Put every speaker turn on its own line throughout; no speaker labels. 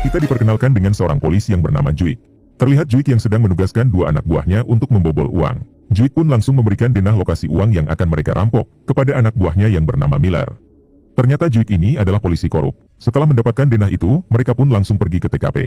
Kita diperkenalkan dengan seorang polisi yang bernama Juik. Terlihat Juik yang sedang menugaskan dua anak buahnya untuk membobol uang. Juik pun langsung memberikan denah lokasi uang yang akan mereka rampok kepada anak buahnya yang bernama Miller. Ternyata Juik ini adalah polisi korup. Setelah mendapatkan denah itu, mereka pun langsung pergi ke TKP.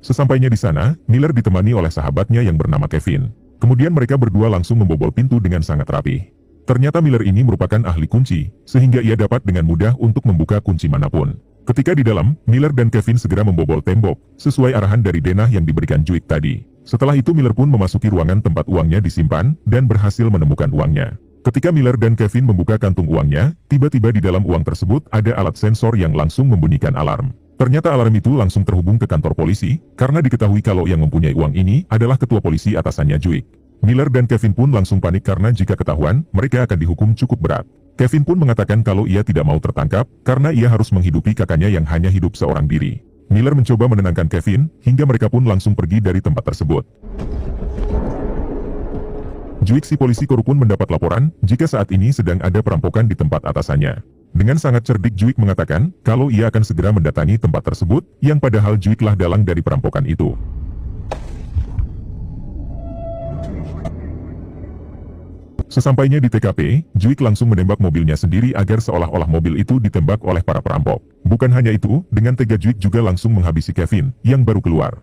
Sesampainya di sana, Miller ditemani oleh sahabatnya yang bernama Kevin. Kemudian mereka berdua langsung membobol pintu dengan sangat rapi. Ternyata Miller ini merupakan ahli kunci, sehingga ia dapat dengan mudah untuk membuka kunci manapun. Ketika di dalam, Miller dan Kevin segera membobol tembok, sesuai arahan dari denah yang diberikan Juik tadi. Setelah itu Miller pun memasuki ruangan tempat uangnya disimpan, dan berhasil menemukan uangnya. Ketika Miller dan Kevin membuka kantung uangnya, tiba-tiba di dalam uang tersebut ada alat sensor yang langsung membunyikan alarm. Ternyata alarm itu langsung terhubung ke kantor polisi, karena diketahui kalau yang mempunyai uang ini adalah ketua polisi atasannya Juik. Miller dan Kevin pun langsung panik karena jika ketahuan, mereka akan dihukum cukup berat. Kevin pun mengatakan kalau ia tidak mau tertangkap, karena ia harus menghidupi kakaknya yang hanya hidup seorang diri. Miller mencoba menenangkan Kevin, hingga mereka pun langsung pergi dari tempat tersebut. Juik si polisi korup pun mendapat laporan, jika saat ini sedang ada perampokan di tempat atasannya. Dengan sangat cerdik Juik mengatakan, kalau ia akan segera mendatangi tempat tersebut, yang padahal Juiklah dalang dari perampokan itu. Sesampainya di TKP, Juik langsung menembak mobilnya sendiri agar seolah-olah mobil itu ditembak oleh para perampok. Bukan hanya itu, dengan tega Juik juga langsung menghabisi Kevin, yang baru keluar.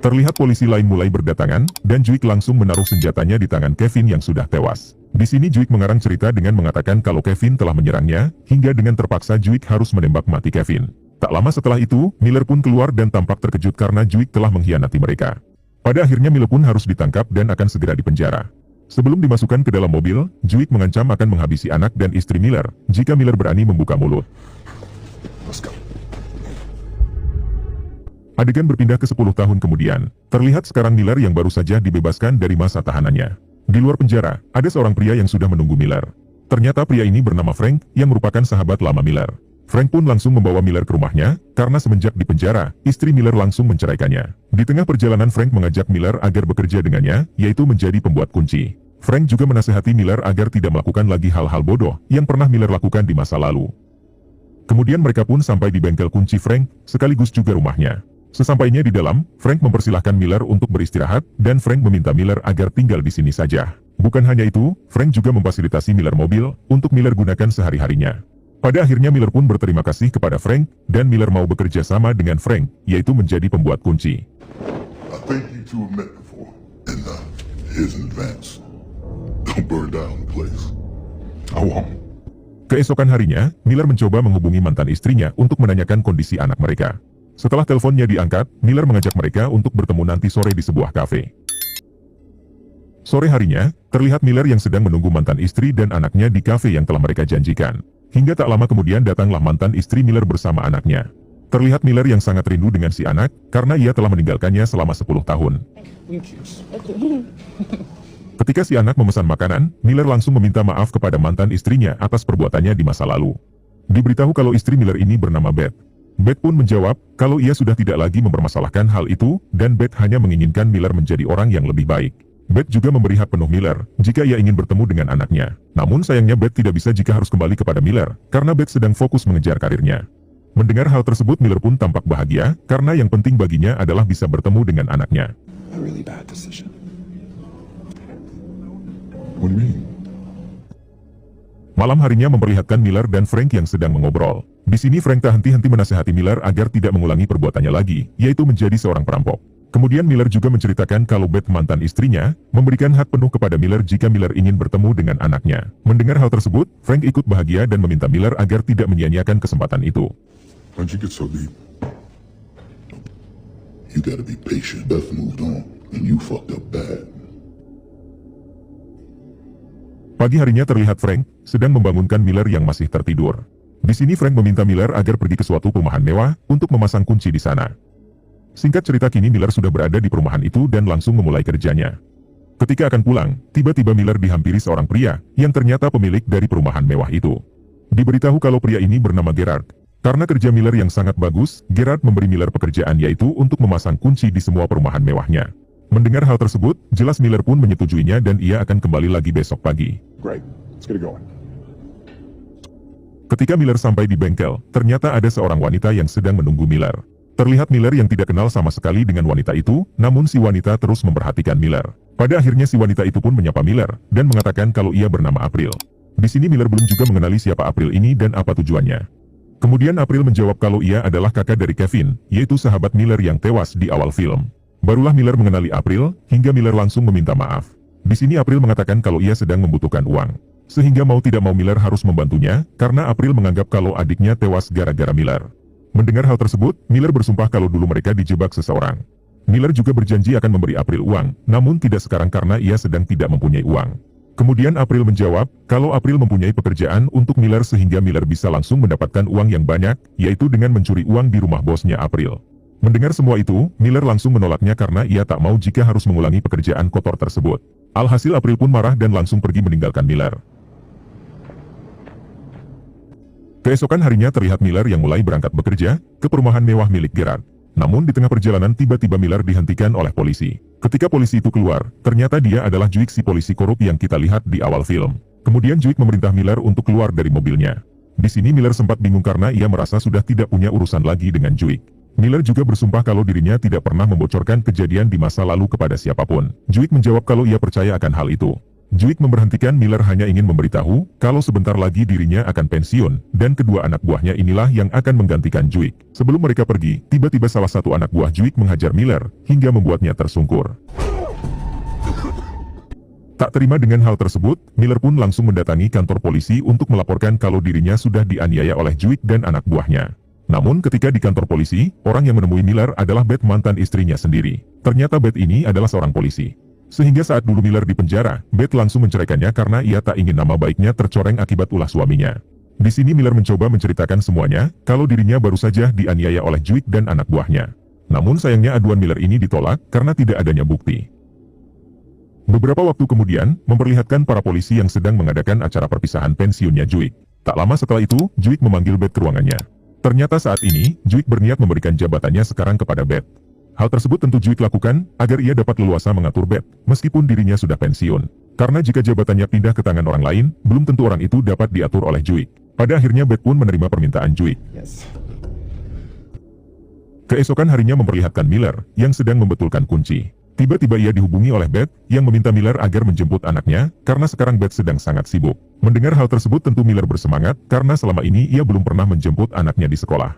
Terlihat polisi lain mulai berdatangan, dan Juik langsung menaruh senjatanya di tangan Kevin yang sudah tewas. Di sini Juik mengarang cerita dengan mengatakan kalau Kevin telah menyerangnya, hingga dengan terpaksa Juik harus menembak mati Kevin. Tak lama setelah itu, Miller pun keluar dan tampak terkejut karena Juik telah mengkhianati mereka. Pada akhirnya Miller pun harus ditangkap dan akan segera dipenjara. Sebelum dimasukkan ke dalam mobil, Juik mengancam akan menghabisi anak dan istri Miller, jika Miller berani membuka mulut. Adegan berpindah ke 10 tahun kemudian. Terlihat sekarang Miller yang baru saja dibebaskan dari masa tahanannya. Di luar penjara, ada seorang pria yang sudah menunggu Miller. Ternyata pria ini bernama Frank, yang merupakan sahabat lama Miller. Frank pun langsung membawa Miller ke rumahnya, karena semenjak di penjara, istri Miller langsung menceraikannya. Di tengah perjalanan Frank mengajak Miller agar bekerja dengannya, yaitu menjadi pembuat kunci. Frank juga menasihati Miller agar tidak melakukan lagi hal-hal bodoh, yang pernah Miller lakukan di masa lalu. Kemudian mereka pun sampai di bengkel kunci Frank, sekaligus juga rumahnya. Sesampainya di dalam, Frank mempersilahkan Miller untuk beristirahat, dan Frank meminta Miller agar tinggal di sini saja. Bukan hanya itu, Frank juga memfasilitasi Miller mobil, untuk Miller gunakan sehari-harinya. Pada akhirnya Miller pun berterima kasih kepada Frank, dan Miller mau bekerja sama dengan Frank, yaitu menjadi pembuat kunci. Keesokan harinya, Miller mencoba menghubungi mantan istrinya untuk menanyakan kondisi anak mereka. Setelah teleponnya diangkat, Miller mengajak mereka untuk bertemu nanti sore di sebuah kafe. Sore harinya, terlihat Miller yang sedang menunggu mantan istri dan anaknya di kafe yang telah mereka janjikan. Hingga tak lama kemudian datanglah mantan istri Miller bersama anaknya. Terlihat Miller yang sangat rindu dengan si anak, karena ia telah meninggalkannya selama 10 tahun. Ketika si anak memesan makanan, Miller langsung meminta maaf kepada mantan istrinya atas perbuatannya di masa lalu. Diberitahu kalau istri Miller ini bernama Beth. Beth pun menjawab, kalau ia sudah tidak lagi mempermasalahkan hal itu, dan Beth hanya menginginkan Miller menjadi orang yang lebih baik. Beth juga memberi hak penuh Miller, jika ia ingin bertemu dengan anaknya. Namun sayangnya Beth tidak bisa jika harus kembali kepada Miller, karena Beth sedang fokus mengejar karirnya. Mendengar hal tersebut Miller pun tampak bahagia, karena yang penting baginya adalah bisa bertemu dengan anaknya. Malam harinya memperlihatkan Miller dan Frank yang sedang mengobrol. Di sini Frank tak henti-henti menasihati Miller agar tidak mengulangi perbuatannya lagi, yaitu menjadi seorang perampok. Kemudian Miller juga menceritakan kalau Beth mantan istrinya, memberikan hak penuh kepada Miller jika Miller ingin bertemu dengan anaknya. Mendengar hal tersebut, Frank ikut bahagia dan meminta Miller agar tidak menyia-nyiakan kesempatan itu. Pagi harinya terlihat Frank sedang membangunkan Miller yang masih tertidur. Di sini Frank meminta Miller agar pergi ke suatu perumahan mewah untuk memasang kunci di sana. Singkat cerita kini Miller sudah berada di perumahan itu dan langsung memulai kerjanya. Ketika akan pulang, tiba-tiba Miller dihampiri seorang pria yang ternyata pemilik dari perumahan mewah itu. Diberitahu kalau pria ini bernama Gerard. Karena kerja Miller yang sangat bagus, Gerard memberi Miller pekerjaan yaitu untuk memasang kunci di semua perumahan mewahnya. Mendengar hal tersebut, jelas Miller pun menyetujuinya dan ia akan kembali lagi besok pagi.
Great. Let's get it going.
Ketika Miller sampai di bengkel, ternyata ada seorang wanita yang sedang menunggu Miller. Terlihat Miller yang tidak kenal sama sekali dengan wanita itu, namun si wanita terus memperhatikan Miller. Pada akhirnya si wanita itu pun menyapa Miller, dan mengatakan kalau ia bernama April. Di sini Miller belum juga mengenali siapa April ini dan apa tujuannya. Kemudian April menjawab kalau ia adalah kakak dari Kevin, yaitu sahabat Miller yang tewas di awal film. Barulah Miller mengenali April, hingga Miller langsung meminta maaf. Di sini April mengatakan kalau ia sedang membutuhkan uang. Sehingga mau tidak mau Miller harus membantunya, karena April menganggap kalau adiknya tewas gara-gara Miller. Mendengar hal tersebut, Miller bersumpah kalau dulu mereka dijebak seseorang. Miller juga berjanji akan memberi April uang, namun tidak sekarang karena ia sedang tidak mempunyai uang. Kemudian April menjawab, kalau April mempunyai pekerjaan untuk Miller sehingga Miller bisa langsung mendapatkan uang yang banyak, yaitu dengan mencuri uang di rumah bosnya April. Mendengar semua itu, Miller langsung menolaknya karena ia tak mau jika harus mengulangi pekerjaan kotor tersebut. Alhasil April pun marah dan langsung pergi meninggalkan Miller. Keesokan harinya terlihat Miller yang mulai berangkat bekerja ke perumahan mewah milik Gerard. Namun di tengah perjalanan tiba-tiba Miller dihentikan oleh polisi. Ketika polisi itu keluar, ternyata dia adalah Juik si polisi korup yang kita lihat di awal film. Kemudian Juik memerintah Miller untuk keluar dari mobilnya. Di sini Miller sempat bingung karena ia merasa sudah tidak punya urusan lagi dengan Juik. Miller juga bersumpah kalau dirinya tidak pernah membocorkan kejadian di masa lalu kepada siapapun. Juik menjawab kalau ia percaya akan hal itu. Juik memberhentikan Miller hanya ingin memberitahu kalau sebentar lagi dirinya akan pensiun, dan kedua anak buahnya inilah yang akan menggantikan Juik. Sebelum mereka pergi, tiba-tiba salah satu anak buah Juik menghajar Miller, hingga membuatnya tersungkur. Tak terima dengan hal tersebut, Miller pun langsung mendatangi kantor polisi untuk melaporkan kalau dirinya sudah dianiaya oleh Juik dan anak buahnya. Namun ketika di kantor polisi, orang yang menemui Miller adalah Beth, mantan istrinya sendiri. Ternyata Beth ini adalah seorang polisi. Sehingga saat dulu Miller di penjara, Beth langsung menceraikannya karena ia tak ingin nama baiknya tercoreng akibat ulah suaminya. Di sini Miller mencoba menceritakan semuanya, kalau dirinya baru saja dianiaya oleh Juik dan anak buahnya. Namun sayangnya aduan Miller ini ditolak karena tidak adanya bukti. Beberapa waktu kemudian, memperlihatkan para polisi yang sedang mengadakan acara perpisahan pensiunnya Juik. Tak lama setelah itu, Juik memanggil Beth ke ruangannya. Ternyata saat ini, Juik berniat memberikan jabatannya sekarang kepada Beth. Hal tersebut tentu Juik lakukan agar ia dapat leluasa mengatur Beth, meskipun dirinya sudah pensiun. Karena jika jabatannya pindah ke tangan orang lain, belum tentu orang itu dapat diatur oleh Juik. Pada akhirnya Beth pun menerima permintaan Juik. Keesokan harinya memperlihatkan Miller yang sedang membetulkan kunci. Tiba-tiba ia dihubungi oleh Beth yang meminta Miller agar menjemput anaknya karena sekarang Beth sedang sangat sibuk. Mendengar hal tersebut tentu Miller bersemangat karena selama ini ia belum pernah menjemput anaknya di sekolah.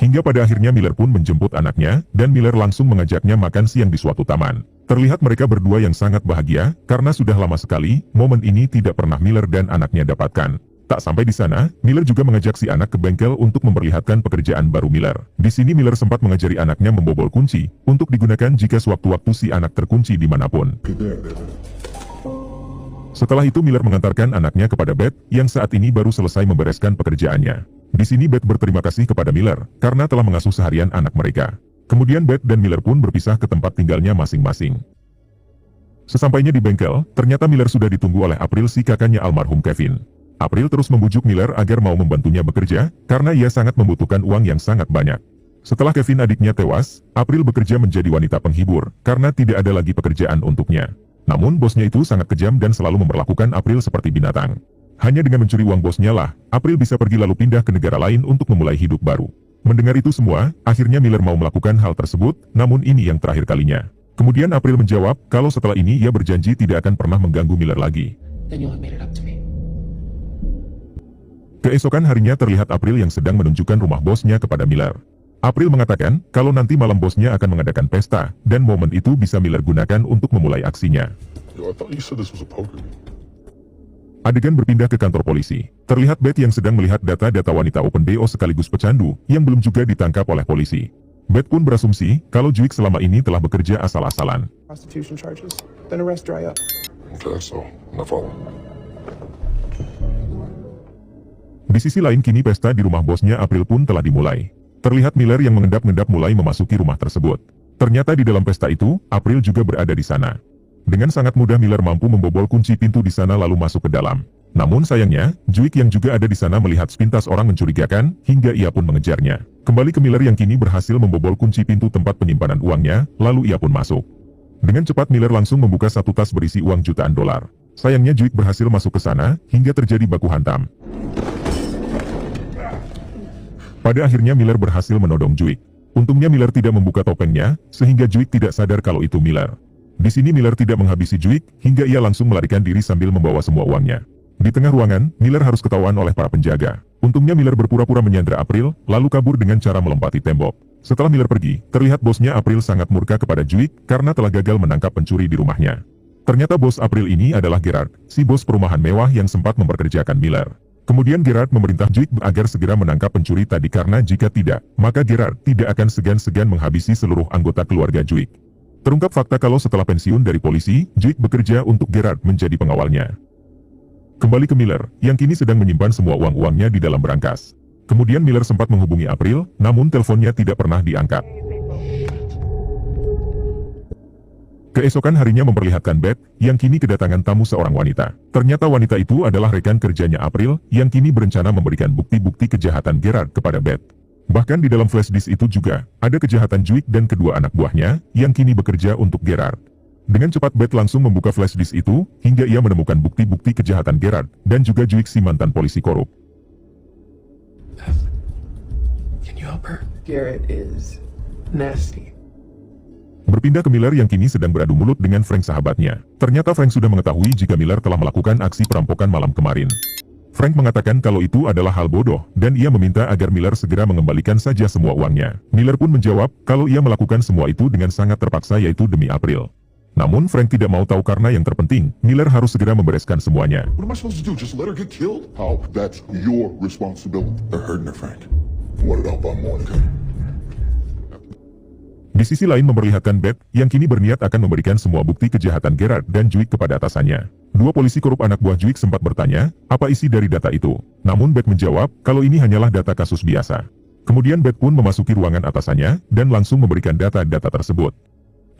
Hingga pada akhirnya Miller pun menjemput anaknya dan Miller langsung mengajaknya makan siang di suatu taman. Terlihat mereka berdua yang sangat bahagia karena sudah lama sekali momen ini tidak pernah Miller dan anaknya dapatkan. Tak sampai di sana, Miller juga mengajak si anak ke bengkel untuk memperlihatkan pekerjaan baru Miller. Di sini Miller sempat mengajari anaknya membobol kunci untuk digunakan jika sewaktu-waktu si anak terkunci dimanapun. Setelah itu Miller mengantarkan anaknya kepada Beth yang saat ini baru selesai membereskan pekerjaannya. Di sini Beth berterima kasih kepada Miller karena telah mengasuh seharian anak mereka. Kemudian Beth dan Miller pun berpisah ke tempat tinggalnya masing-masing. Sesampainya di bengkel, ternyata Miller sudah ditunggu oleh April, si kakaknya almarhum Kevin. April terus membujuk Miller agar mau membantunya bekerja, karena ia sangat membutuhkan uang yang sangat banyak. Setelah Kevin adiknya tewas, April bekerja menjadi wanita penghibur, karena tidak ada lagi pekerjaan untuknya. Namun bosnya itu sangat kejam dan selalu memperlakukan April seperti binatang. Hanya dengan mencuri uang bosnya lah, April bisa pergi lalu pindah ke negara lain untuk memulai hidup baru. Mendengar itu semua, akhirnya Miller mau melakukan hal tersebut, namun ini yang terakhir kalinya. Kemudian April menjawab, kalau setelah ini ia berjanji tidak akan pernah mengganggu Miller lagi. Keesokan harinya terlihat April yang sedang menunjukkan rumah bosnya kepada Miller. April mengatakan kalau nanti malam bosnya akan mengadakan pesta, dan momen itu bisa Miller gunakan untuk memulai aksinya. Adegan berpindah ke kantor polisi. Terlihat Beth yang sedang melihat data-data wanita Open BO sekaligus pecandu, yang belum juga ditangkap oleh polisi. Beth pun berasumsi kalau Juik selama ini telah bekerja asal-asalan. Di sisi lain kini pesta di rumah bosnya April pun telah dimulai. Terlihat Miller yang mengendap-endap mulai memasuki rumah tersebut. Ternyata di dalam pesta itu, April juga berada di sana. Dengan sangat mudah Miller mampu membobol kunci pintu di sana lalu masuk ke dalam. Namun sayangnya, Juik yang juga ada di sana melihat sepintas orang mencurigakan, hingga ia pun mengejarnya. Kembali ke Miller yang kini berhasil membobol kunci pintu tempat penyimpanan uangnya, lalu ia pun masuk. Dengan cepat Miller langsung membuka satu tas berisi uang jutaan dolar. Sayangnya Juik berhasil masuk ke sana, hingga terjadi baku hantam. Pada akhirnya Miller berhasil menodong Juik. Untungnya Miller tidak membuka topengnya, sehingga Juik tidak sadar kalau itu Miller. Di sini Miller tidak menghabisi Juik, hingga ia langsung melarikan diri sambil membawa semua uangnya. Di tengah ruangan, Miller harus ketahuan oleh para penjaga. Untungnya Miller berpura-pura menyandra April, lalu kabur dengan cara melompati tembok. Setelah Miller pergi, terlihat bosnya April sangat murka kepada Juik karena telah gagal menangkap pencuri di rumahnya. Ternyata bos April ini adalah Gerard, si bos perumahan mewah yang sempat memperkerjakan Miller. Kemudian Gerard memerintah Juik agar segera menangkap pencuri tadi karena jika tidak, maka Gerard tidak akan segan-segan menghabisi seluruh anggota keluarga Juik. Terungkap fakta kalau setelah pensiun dari polisi, Juik bekerja untuk Gerard menjadi pengawalnya. Kembali ke Miller, yang kini sedang menyimpan semua uang-uangnya di dalam berangkas. Kemudian Miller sempat menghubungi April, namun teleponnya tidak pernah diangkat. Keesokan harinya memperlihatkan Beth, yang kini kedatangan tamu seorang wanita. Ternyata wanita itu adalah rekan kerjanya April, yang kini berencana memberikan bukti-bukti kejahatan Gerard kepada Beth. Bahkan di dalam flash disk itu juga, ada kejahatan Juik dan kedua anak buahnya, yang kini bekerja untuk Gerard. Dengan cepat Beth langsung membuka flash disk itu, hingga ia menemukan bukti-bukti kejahatan Gerard, dan juga Juik si mantan polisi korup.
Can you help her? Garrett is nasty.
Berpindah ke Miller yang kini sedang beradu mulut dengan Frank sahabatnya. Ternyata Frank sudah mengetahui jika Miller telah melakukan aksi perampokan malam kemarin. Frank mengatakan kalau itu adalah hal bodoh, dan ia meminta agar Miller segera mengembalikan saja semua uangnya. Miller pun menjawab kalau ia melakukan semua itu dengan sangat terpaksa yaitu demi April. Namun Frank tidak mau tahu karena yang terpenting, Miller harus segera membereskan semuanya.
What am I supposed to do? Just let her get killed? How? That's your responsibility. They're hurting her, Frank. What about Monica?
Di sisi lain memperlihatkan Beth, yang kini berniat akan memberikan semua bukti kejahatan Gerard dan Juik kepada atasannya. Dua polisi korup anak buah Juik sempat bertanya, apa isi dari data itu? Namun Beth menjawab, kalau ini hanyalah data kasus biasa. Kemudian Beth pun memasuki ruangan atasannya, dan langsung memberikan data-data tersebut.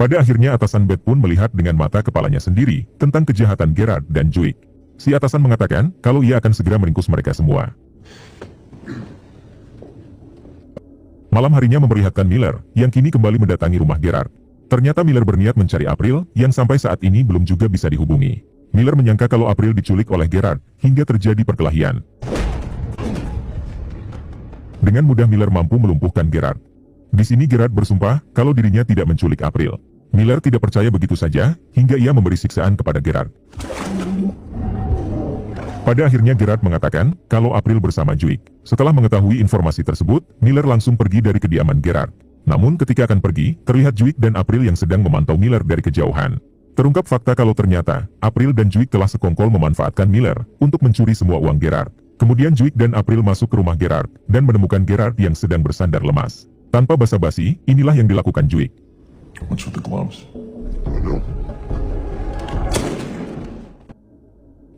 Pada akhirnya atasan Beth pun melihat dengan mata kepalanya sendiri tentang kejahatan Gerard dan Juik. Si atasan mengatakan kalau ia akan segera meringkus mereka semua. Malam harinya memperlihatkan Miller yang kini kembali mendatangi rumah Gerard. Ternyata Miller berniat mencari April yang sampai saat ini belum juga bisa dihubungi. Miller menyangka kalau April diculik oleh Gerard hingga terjadi perkelahian. Dengan mudah Miller mampu melumpuhkan Gerard. Di sini Gerard bersumpah kalau dirinya tidak menculik April. Miller tidak percaya begitu saja, hingga ia memberi siksaan kepada Gerard. Pada akhirnya Gerard mengatakan kalau April bersama Juik. Setelah mengetahui informasi tersebut, Miller langsung pergi dari kediaman Gerard. Namun ketika akan pergi, terlihat Juik dan April yang sedang memantau Miller dari kejauhan. Terungkap fakta kalau ternyata, April dan Juik telah sekongkol memanfaatkan Miller untuk mencuri semua uang Gerard. Kemudian Juik dan April masuk ke rumah Gerard, dan menemukan Gerard yang sedang bersandar lemas. Tanpa basa-basi, inilah yang dilakukan Juik.
What's with the gloves? I know.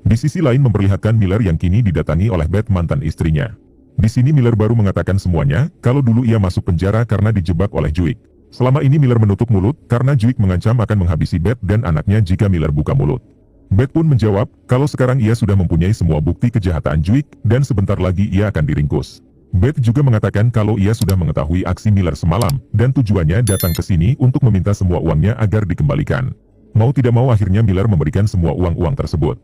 Di sisi lain memperlihatkan Miller yang kini didatangi oleh Beth mantan istrinya. Di sini Miller baru mengatakan semuanya, kalau dulu ia masuk penjara karena dijebak oleh Juik. Selama ini Miller menutup mulut karena Juik mengancam akan menghabisi Beth dan anaknya jika Miller buka mulut. Beth pun menjawab kalau sekarang ia sudah mempunyai semua bukti kejahatan Juik dan sebentar lagi ia akan diringkus. Beth juga mengatakan kalau ia sudah mengetahui aksi Miller semalam dan tujuannya datang ke sini untuk meminta semua uangnya agar dikembalikan. Mau tidak mau akhirnya Miller memberikan semua uang-uang tersebut.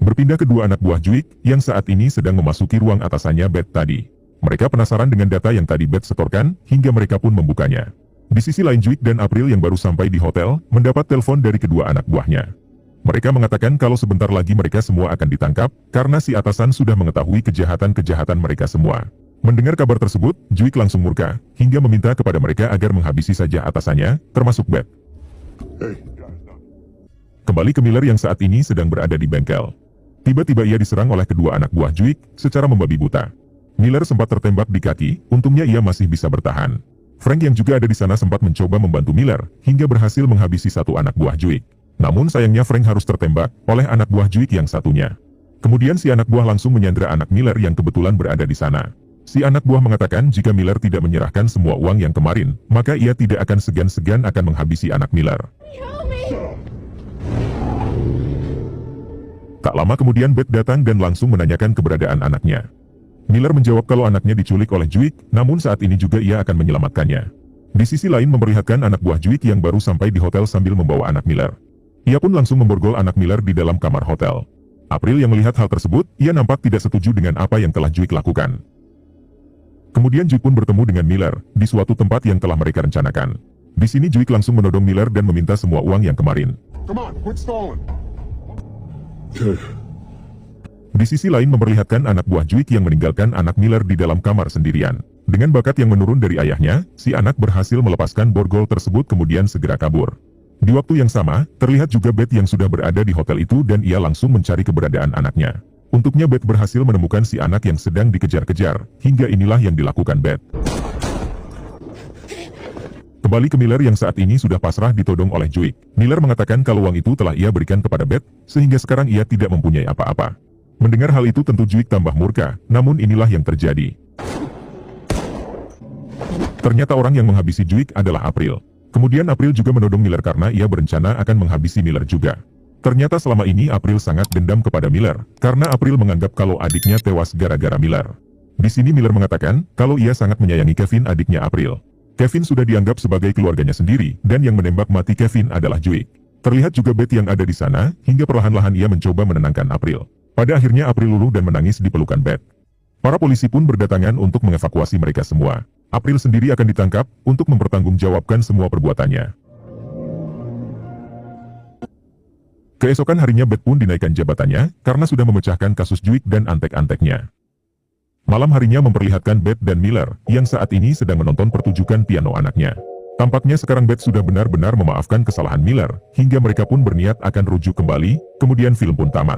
Berpindah kedua anak buah Juik yang saat ini sedang memasuki ruang atasannya Beth tadi. Mereka penasaran dengan data yang tadi Beth setorkan hingga mereka pun membukanya. Di sisi lain Juik dan April yang baru sampai di hotel mendapat telepon dari kedua anak buahnya. Mereka mengatakan kalau sebentar lagi mereka semua akan ditangkap, karena si atasan sudah mengetahui kejahatan-kejahatan mereka semua. Mendengar kabar tersebut, Juik langsung murka, hingga meminta kepada mereka agar menghabisi saja atasannya, termasuk Beth. Kembali ke Miller yang saat ini sedang berada di bengkel. Tiba-tiba ia diserang oleh kedua anak buah Juik, secara membabi buta. Miller sempat tertembak di kaki, untungnya ia masih bisa bertahan. Frank yang juga ada di sana sempat mencoba membantu Miller, hingga berhasil menghabisi satu anak buah Juik. Namun sayangnya Frank harus tertembak oleh anak buah Juik yang satunya. Kemudian si anak buah langsung menyandra anak Miller yang kebetulan berada di sana. Si anak buah mengatakan jika Miller tidak menyerahkan semua uang yang kemarin, maka ia tidak akan segan-segan akan menghabisi anak Miller. Tak lama kemudian Beth datang dan langsung menanyakan keberadaan anaknya. Miller menjawab kalau anaknya diculik oleh Juik, namun saat ini juga ia akan menyelamatkannya. Di sisi lain memperlihatkan anak buah Juik yang baru sampai di hotel sambil membawa anak Miller. Ia pun langsung memborgol anak Miller di dalam kamar hotel. April yang melihat hal tersebut, ia nampak tidak setuju dengan apa yang telah Juik lakukan. Kemudian Juik pun bertemu dengan Miller di suatu tempat yang telah mereka rencanakan. Di sini Juik langsung menodong Miller dan meminta semua uang yang kemarin.
Come on, quit stalling. Okay.
Di sisi lain memperlihatkan anak buah Juik yang meninggalkan anak Miller di dalam kamar sendirian. Dengan bakat yang menurun dari ayahnya, si anak berhasil melepaskan borgol tersebut kemudian segera kabur. Di waktu yang sama, terlihat juga Beth yang sudah berada di hotel itu dan ia langsung mencari keberadaan anaknya. Untuknya Beth berhasil menemukan si anak yang sedang dikejar-kejar, hingga inilah yang dilakukan Beth. Kembali ke Miller yang saat ini sudah pasrah ditodong oleh Juik. Miller mengatakan kalau uang itu telah ia berikan kepada Beth, sehingga sekarang ia tidak mempunyai apa-apa. Mendengar hal itu tentu Juik tambah murka, namun inilah yang terjadi. Ternyata orang yang menghabisi Juik adalah April. Kemudian April juga menodong Miller karena ia berencana akan menghabisi Miller juga. Ternyata selama ini April sangat dendam kepada Miller, karena April menganggap kalau adiknya tewas gara-gara Miller. Di sini Miller mengatakan kalau ia sangat menyayangi Kevin, adiknya April. Kevin sudah dianggap sebagai keluarganya sendiri, dan yang menembak mati Kevin adalah Juik. Terlihat juga Beth yang ada di sana, hingga perlahan-lahan ia mencoba menenangkan April. Pada akhirnya April luluh dan menangis di pelukan Beth. Para polisi pun berdatangan untuk mengevakuasi mereka semua. April sendiri akan ditangkap untuk mempertanggungjawabkan semua perbuatannya. Keesokan harinya Beth pun dinaikkan jabatannya karena sudah memecahkan kasus Juik dan antek-anteknya. Malam harinya memperlihatkan Beth dan Miller yang saat ini sedang menonton pertunjukan piano anaknya. Tampaknya sekarang Beth sudah benar-benar memaafkan kesalahan Miller hingga mereka pun berniat akan rujuk kembali, kemudian film pun tamat.